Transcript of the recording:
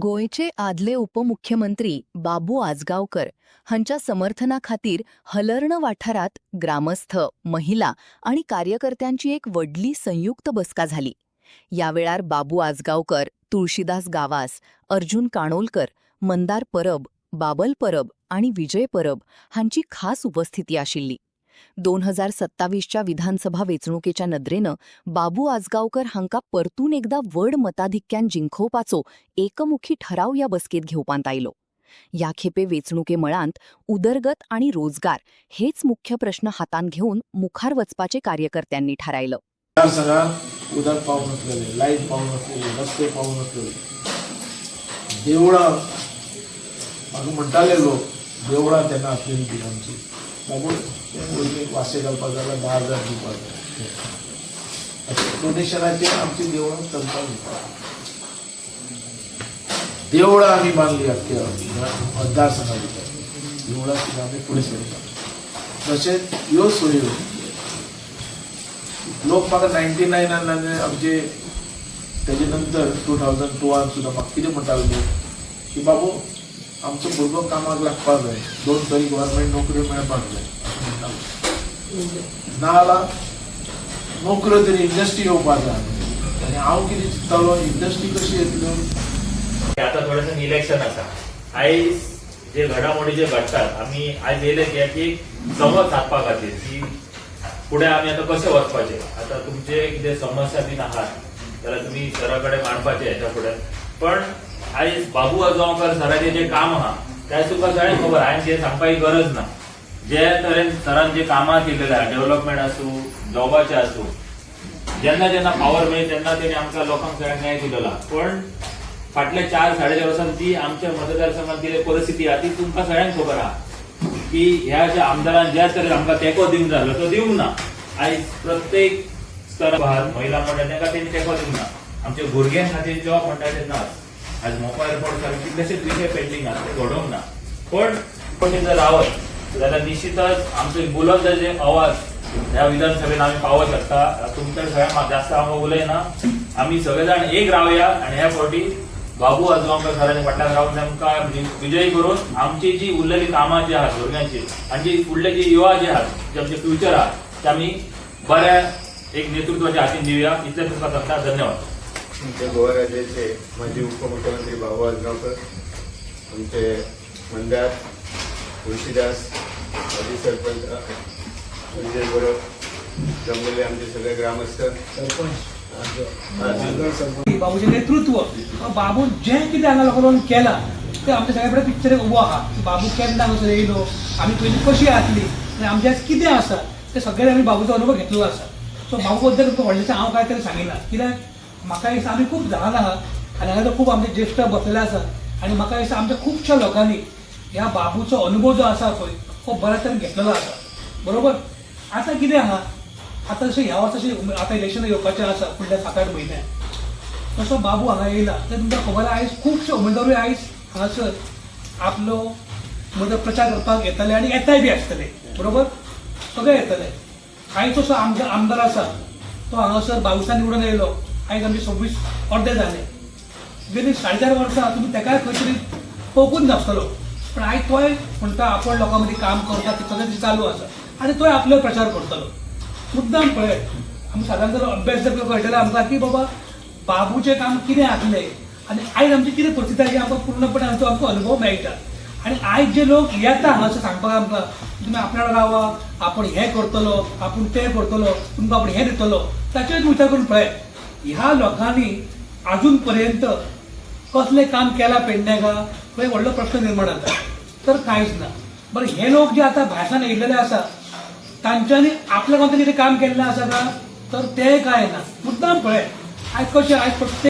गोयचे आदले उपमुख्यमंत्री बाबू आजगावकर हांच्या समर्थनाखातीर हलर्ण वाठारात ग्रामस्थ, महिला आणि कार्यकर्त्यांची एक व्हडली संयुक्त बसका झाली. या वेळार बाबू आजगावकर, तुळशीदास गावास, अर्जुन काणोलकर, मंदार परब, बाबल परब आणि विजय परब हांची खास उपस्थिती आशिल्ली. 2027च्या विधानसभा वेंचणुकेच्या नदरेनं बाबू आजगावकर हांकां परतून एकदा व्हड मताधिक्यान जिंखोवपाचो एकमुखी ठराव या बसकेत घेवपांत आयलो. या खेपे वेंचणुके मळांत उदरगत आणि रोजगार हेच मुख्य प्रश्न हातान घेवन मुखार वचपाचे कार्यकर्त्यांनी थारायलं. उदक पावून नसलेले, लाईट पावून नसलेले, रस्ते पावून नसलेले, देवळां म्हाका म्हणटाले लोक देवळां तेन्ना आसलेली ती आमची. बाबू वासे घालपाक जाल्यार 10,000 दिवपाक जाय. डोनेशनाचेर आमची देवळां चलताली. देवळां आमी बांदली आख्या मतदारसंघा भितर. देवळां सुद्दां आमी फुडें सरता. तशेंच ह्यो सोयो लोक म्हाका 99 आमचे तेजे नंतर 2002 सुद्दां म्हाका कितें म्हणटाले की बाबू आमचो भुरगो कामाक लागपाक जाय, 2 तरी गव्हर्मेंट नोकऱ्यो मेळपाक जाय अशें म्हणटाले. नाजाल्यार नोकऱ्यो तरी इंडस्ट्री येवपाक जाय. आनी हांव कितें चिंततालो, इंडस्ट्री कशी येतल्यो. आता थोडंसं इलेक्शन आसा. आयज जे घडामोडी जे घडटात आमी आयज येयले की एक संवाद साधपा खातीर की फुडें आमी आतां कशें वचपाचें. आतां तुमचे कितें समस्या बीन आहात जाल्यार तुमी सरा कडेन मांडपाचे हेच्या फुडें. पण आयज बाबू आजगावकर सराचें जें काम आहा तें तुका सगळ्यांक खबर. हांवें तें सांगपाची गरज ना. जे तरेन सरान जे कामां केल्लेले आहा, डेव्हलपमेंट आसूं, जॉबाचें आसूं, जेन्ना जेन्ना पावर मेळ्ळी तेन्ना तेणी आमकां लोकांक सगळ्यांक न्याय दिलेलो. पण फाटले 4-4.5 वर्सांत जी आमच्या मतदारसंघात कितें परिस्थिती आहा ती तुमकां सगळ्यांक खबर आहा की ह्या ज्या आमदारान ज्या तरेन आमकां तेंको दिवंक जालो तो दिवंक ना. आयज प्रत्येक स्तरार महिला म्हणटा तांकां तेणी तेंको दिवंक ना. आमच्या भुरग्यां खातीर जॉब म्हणटा ते ना. आज मोबायल रिपोर्ट सारके कितलेशेच विशय पेंडिंग आहा ते घडोवंक ना. पण जर रावत जाल्यार निश्चितच आमचो एक बुलंदाचे आवाज ह्या विधानसभेत आमी पावोवंक शकता. तुमच्या सगळ्यांक जास्त हांव उलयना. आमी सगळे जाण एक रावया आनी ह्या फावटी बाबू आजगावकर सरांनी फाटल्यान रावन आमकां विजयी करून आमची जी उरलेली कामां जी आहात भुरग्यांची आनी जी फुडले जे युवा जे आहात जे आमचे फ्युचर आहा ते आमी बऱ्या एक नेतृत्वाच्या हातीन दिवया. इतलें तुमकां सांगता. धन्यवाद. आमचे गोवा राज्याचे माजी उपमुख्यमंत्री बाबू आजगावकर, आमचे मंदार तुळशीदास, माजी सरपंच विजय परब, जमलेले आमचे सगळे ग्रामस्थ, सरपंच, बाबूचे नेतृत्व. बाबू जे कितें हांगा लोकांक केलां ते आमच्या सगळ्या कडेन पिक्चर उबो आहा. बाबू केन्ना कसो येयलो, आमी पयलीं कशी आसली आनी आमचे आज कितें आसा ते सगळे आमी बाबूचो अनुभव घेतलेलो आसा. सो बाबू बद्दल व्हडलेशें हांव काय तरी सांगिना. कित्याक म्हाका दिसता आमी खूब जाण आहात आनी हांगा खूब आमचे ज्येश्ठ बसलेले आसात आनी म्हाका दिसता आमच्या खुबश्या लोकांनी ह्या बाबूचो अनुभव जो आसा पळय तो बऱ्या तरेन घेतलेलो आसा. बरोबर. आतां कितें आहा, आतां जशें ह्या वर्साची आतां इलेक्शन येवपाचें आसा फुडल्या 7-8 म्हयन्यात. तसो बाबू हांगा येयला तें तुमकां खबर आहा. आयज खुबशे उमेदवारूय आयज हांगासर आपलो प्रचार करपाक येतले आनी येताय बी आसतले. बरोबर. सगळे येतले. आयज असो आमदार आसा तो हांगासर 22 निवडून येयलो. आयज आमचे 26 अर्दे जाले. गेली 4.5 वर्सां तुमी तेकाय खंय तरी पळोवंकूच नासतलो. पण आयज तोय म्हणटा आपण लोकां मदीं काम करता ते सगळें चालू आसा आनी तोय आपलो प्रचार करतलो. मुद्दाम पळय आमी सादारण जर अभ्यास जर कळटले आमकां की बाबा बाबूचें काम कितें आसलें आनी आयज आमची कितें परिस्थिती आसा आमकां पूर्णपणे आमकां अनुभव मेळटा. आनी आयज जे लोक येता हांगासर सांगपाक आमकां तुमी आपल्या रावा, आपूण हें करतलो, आपूण तें करतलो, तुमकां आपूण हें दितलो, ताचेर विचार करून पळय ह्या लोकांनी अजून पर्यंत कसलें काम केलां पेडणेका खंय व्हडलो प्रश्न निर्माण जाता तर कांयच ना. बरें हे लोक जे आतां भायसान येयलेले आसा तांच्यांनी आपल्या कोणतरी कितें काम केल्लें आसा का तर तें कांय ना. मुद्दाम पळय आयज कशें आयज प्रत्येक